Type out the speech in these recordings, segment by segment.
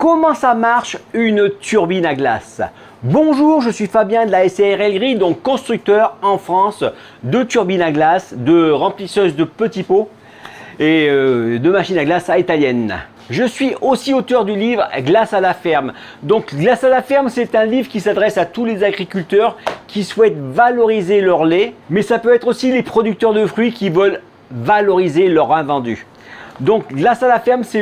Comment ça marche une turbine à glace? Bonjour, je suis Fabien de la SARL Grille, donc constructeur en France de turbines à glace, de remplisseuses de petits pots et de machines à glace à italienne. Je suis aussi auteur du livre Glace à la ferme. Donc Glace à la ferme, c'est un livre qui s'adresse à tous les agriculteurs qui souhaitent valoriser leur lait, mais ça peut être aussi les producteurs de fruits qui veulent valoriser leur invendu. Donc Glace à la ferme, c'est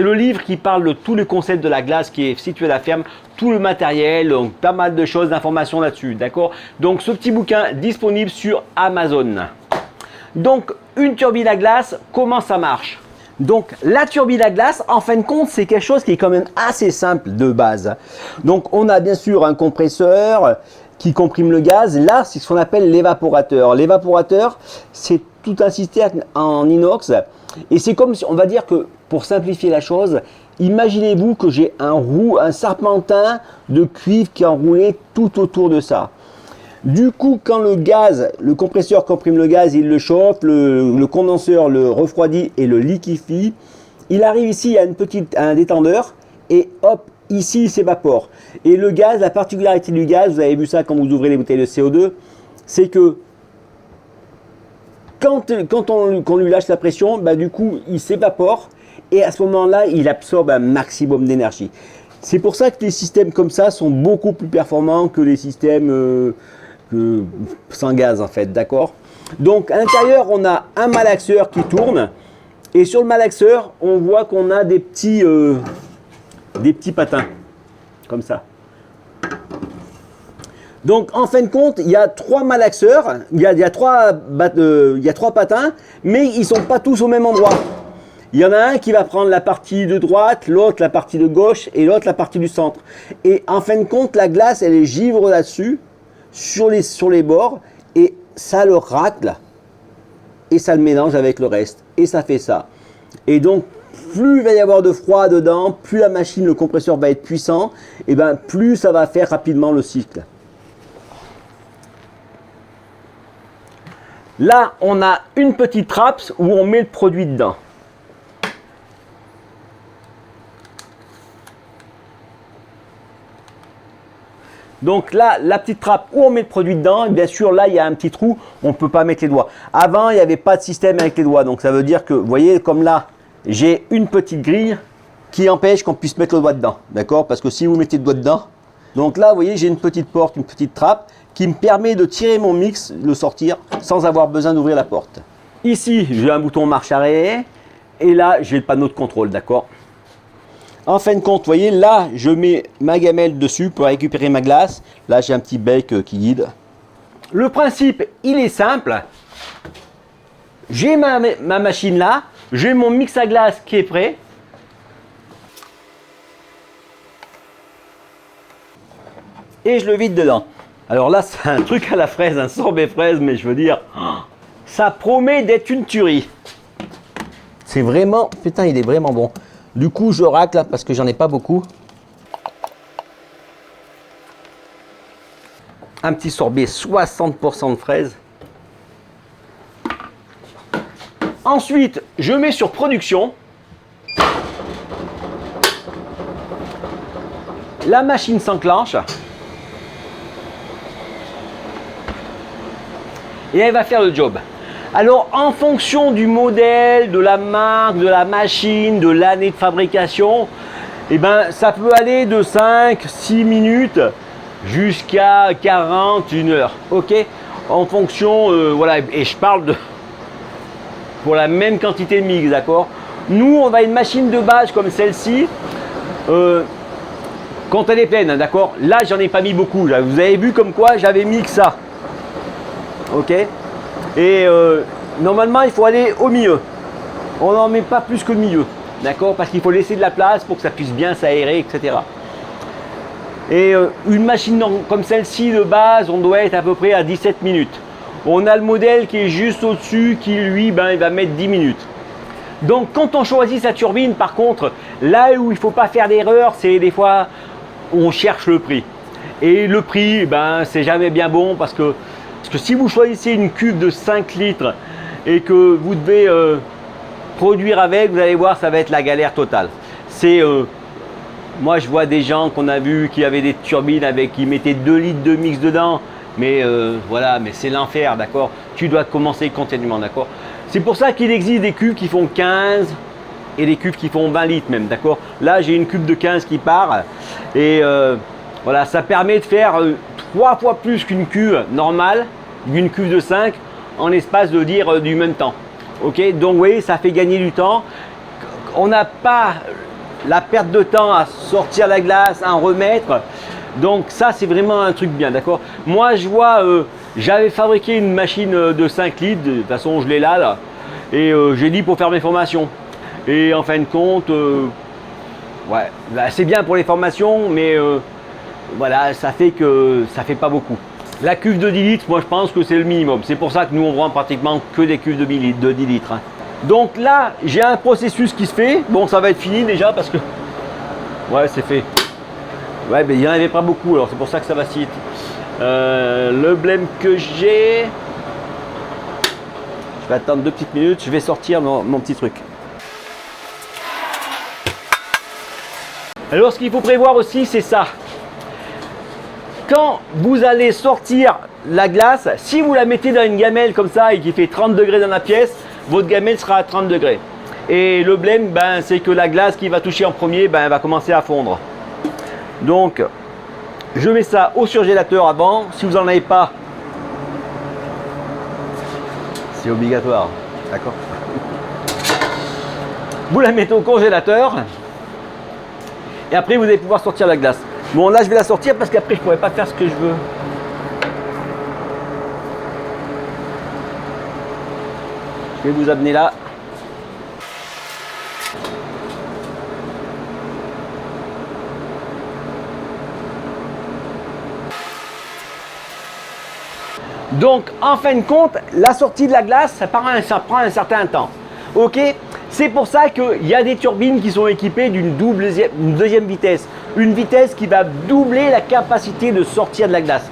le livre qui parle de tous les concepts de la glace qui est situé à la ferme, tout le matériel, donc pas mal de choses, d'informations là-dessus, d'accord? Donc ce petit bouquin disponible sur Amazon. Donc une turbine à glace, comment ça marche? Donc la turbine à glace, en fin de compte, c'est quelque chose qui est quand même assez simple de base. Donc on a bien sûr un compresseur qui comprime le gaz. Là, c'est ce qu'on appelle l'évaporateur. L'évaporateur, c'est tout un système en inox. Et c'est comme, on va dire que, pour simplifier la chose, imaginez-vous que j'ai un serpentin de cuivre qui est enroulé tout autour de ça. Du coup, quand le compresseur comprime le gaz, il le chauffe, le condenseur le refroidit et le liquéfie. Il arrive ici à un détendeur et hop, ici il s'évapore. Et le gaz, la particularité du gaz, vous avez vu ça quand vous ouvrez les bouteilles de CO2, c'est que quand on lui lâche la pression, bah, du coup il s'évapore et à ce moment-là il absorbe un maximum d'énergie. C'est pour ça que les systèmes comme ça sont beaucoup plus performants que les systèmes sans gaz en fait, d'accord? Donc à l'intérieur on a un malaxeur qui tourne et sur le malaxeur on voit qu'on a des petits patins comme ça. Donc en fin de compte il y a trois malaxeurs, il y a trois patins, mais ils sont pas tous au même endroit. Il y en a un qui va prendre la partie de droite, l'autre la partie de gauche et l'autre la partie du centre. Et en fin de compte la glace elle est givre là-dessus, sur les bords, et ça le racle et ça le mélange avec le reste et ça fait ça. Et donc plus il va y avoir de froid dedans, plus la machine, le compresseur va être puissant, et ben plus ça va faire rapidement le cycle. Là on a une petite trappe où on met le produit dedans. Donc là, la petite trappe où on met le produit dedans, bien sûr, là, il y a un petit trou, on ne peut pas mettre les doigts. Avant, il n'y avait pas de système avec les doigts. Donc, ça veut dire que, vous voyez, comme là, j'ai une petite grille qui empêche qu'on puisse mettre le doigt dedans. D'accord? Parce que si vous mettez le doigt dedans, donc là, vous voyez, j'ai une petite porte, une petite trappe qui me permet de tirer mon mix, le sortir, sans avoir besoin d'ouvrir la porte. Ici, j'ai un bouton marche arrêt. Et là, j'ai le panneau de contrôle. D'accord? En fin de compte, vous voyez, là, je mets ma gamelle dessus pour récupérer ma glace. Là, j'ai un petit bec qui guide. Le principe, il est simple. J'ai ma machine là. J'ai mon mix à glace qui est prêt. Et je le vide dedans. Alors là, c'est un truc à la fraise, un sorbet fraise, mais je veux dire, ça promet d'être une tuerie. C'est vraiment, putain, il est vraiment bon. Du coup, je racle parce que j'en ai pas beaucoup. Un petit sorbet 60% de fraises. Ensuite, je mets sur production. La machine s'enclenche. Et elle va faire le job. Alors, en fonction du modèle, de la marque, de la machine, de l'année de fabrication, eh ben, ça peut aller de 5-6 minutes jusqu'à 41 heures. Ok? En fonction, voilà, et je parle pour la même quantité de mix, d'accord? Nous, on a une machine de base comme celle-ci, quand elle est pleine, d'accord? Là, j'en ai pas mis beaucoup. Vous avez vu comme quoi j'avais mis que ça. Ok? Et normalement, il faut aller au milieu. On n'en met pas plus que le milieu. D'accord? Parce qu'il faut laisser de la place pour que ça puisse bien s'aérer, etc. Et une machine comme celle-ci de base, on doit être à peu près à 17 minutes. On a le modèle qui est juste au-dessus, qui lui, ben, il va mettre 10 minutes. Donc, quand on choisit sa turbine, par contre, là où il ne faut pas faire d'erreur, c'est des fois, on cherche le prix. Et le prix, ben, c'est jamais bien bon parce que si vous choisissez une cuve de 5 litres et que vous devez produire avec, vous allez voir, ça va être la galère totale. C'est Moi, je vois des gens qu'on a vu qui avaient des turbines avec, qui mettaient 2 litres de mix dedans. Mais voilà, mais c'est l'enfer, d'accord. Tu dois commencer continuellement, d'accord. C'est pour ça qu'il existe des cuves qui font 15 et des cuves qui font 20 litres même, d'accord. Là, j'ai une cuve de 15 qui part et voilà, ça permet de faire 3 fois plus qu'une cuve normale, d'une cuve de 5 en l'espace de dire du même temps. Ok, donc oui, ça fait gagner du temps. On n'a pas la perte de temps à sortir la glace, à en remettre. Donc ça, c'est vraiment un truc bien, d'accord. Moi, je vois, j'avais fabriqué une machine de 5 litres, de toute façon, je l'ai là, et j'ai dit pour faire mes formations. Et en fin de compte, ouais, bah, c'est bien pour les formations, mais voilà, ça fait pas beaucoup. La cuve de 10 litres, moi, je pense que c'est le minimum. C'est pour ça que nous, on vend pratiquement que des cuves de 10 litres. Hein. Donc là, j'ai un processus qui se fait. Bon, ça va être fini déjà parce que... Ouais, c'est fait. Ouais, mais il n'y en avait pas beaucoup, alors c'est pour ça que ça va si vite. Le blême que j'ai... Je vais attendre 2 petites minutes, je vais sortir mon petit truc. Alors, ce qu'il faut prévoir aussi, c'est ça. Quand vous allez sortir la glace, si vous la mettez dans une gamelle comme ça et qui fait 30 degrés dans la pièce, votre gamelle sera à 30 degrés. Et le blême, ben, c'est que la glace qui va toucher en premier, ben, elle va commencer à fondre. Donc, je mets ça au surgélateur avant. Si vous n'en avez pas, c'est obligatoire. D'accord. Vous la mettez au congélateur. Et après, vous allez pouvoir sortir la glace. Bon, là, je vais la sortir parce qu'après, je ne pourrai pas faire ce que je veux. Je vais vous amener là. Donc, en fin de compte, la sortie de la glace, ça prend un certain temps. Ok, c'est pour ça qu'il y a des turbines qui sont équipées d'une deuxième vitesse. Une vitesse qui va doubler la capacité de sortir de la glace.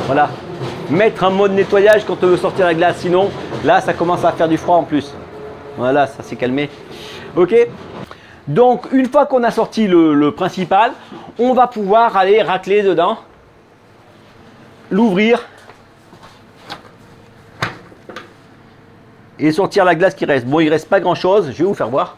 Voilà. Mettre en mode nettoyage quand on veut sortir la glace. Sinon, là, ça commence à faire du froid en plus. Voilà, ça s'est calmé. Ok. Donc, une fois qu'on a sorti le principal, on va pouvoir aller racler dedans, l'ouvrir et sortir la glace qui reste. Bon, il ne reste pas grand chose, je vais vous faire voir.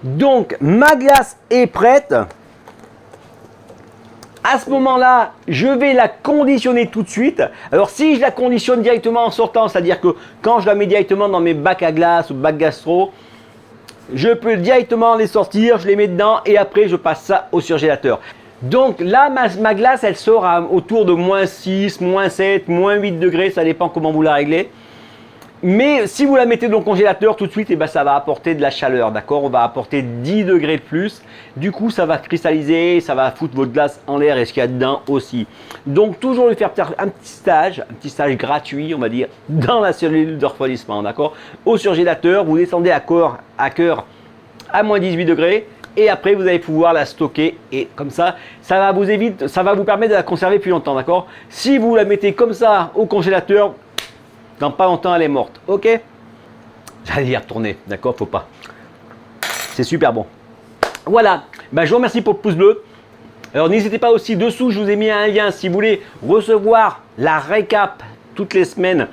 Donc, ma glace est prête. À ce moment-là, je vais la conditionner tout de suite. Alors, si je la conditionne directement en sortant, c'est-à-dire que quand je la mets directement dans mes bacs à glace ou bacs gastro, je peux directement les sortir, je les mets dedans et après, je passe ça au surgélateur. Donc là, ma glace, elle sort autour de -6, -7, -8 degrés, ça dépend comment vous la réglez. Mais si vous la mettez dans le congélateur tout de suite, eh ben, ça va apporter de la chaleur, d'accord. On va apporter 10 degrés de plus. Du coup, ça va cristalliser, ça va foutre votre glace en l'air et ce qu'il y a dedans aussi. Donc, toujours lui faire un petit stage gratuit, on va dire, dans la cellule de refroidissement, d'accord. Au surgélateur, vous descendez à cœur à -18 degrés. Et après, vous allez pouvoir la stocker et comme ça, ça va vous permettre de la conserver plus longtemps, d'accord. Si vous la mettez comme ça au congélateur, dans pas longtemps, elle est morte. Ok. J'allais y retourner. D'accord, faut pas. C'est super bon. Voilà. Ben, je vous remercie pour le pouce bleu. Alors, n'hésitez pas aussi dessous, je vous ai mis un lien si vous voulez recevoir la récap toutes les semaines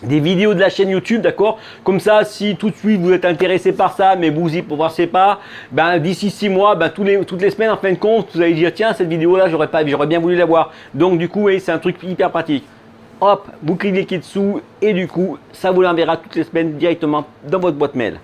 des vidéos de la chaîne YouTube, d'accord. Comme ça, si tout de suite vous êtes intéressé par ça, mais vous y pensez pas, ben d'ici 6 mois, ben toutes les semaines, en fin de compte, vous allez dire tiens, cette vidéo-là, j'aurais bien voulu la voir. Donc, du coup, oui, c'est un truc hyper pratique. Hop, vous cliquez dessous et du coup, ça vous l'enverra toutes les semaines directement dans votre boîte mail.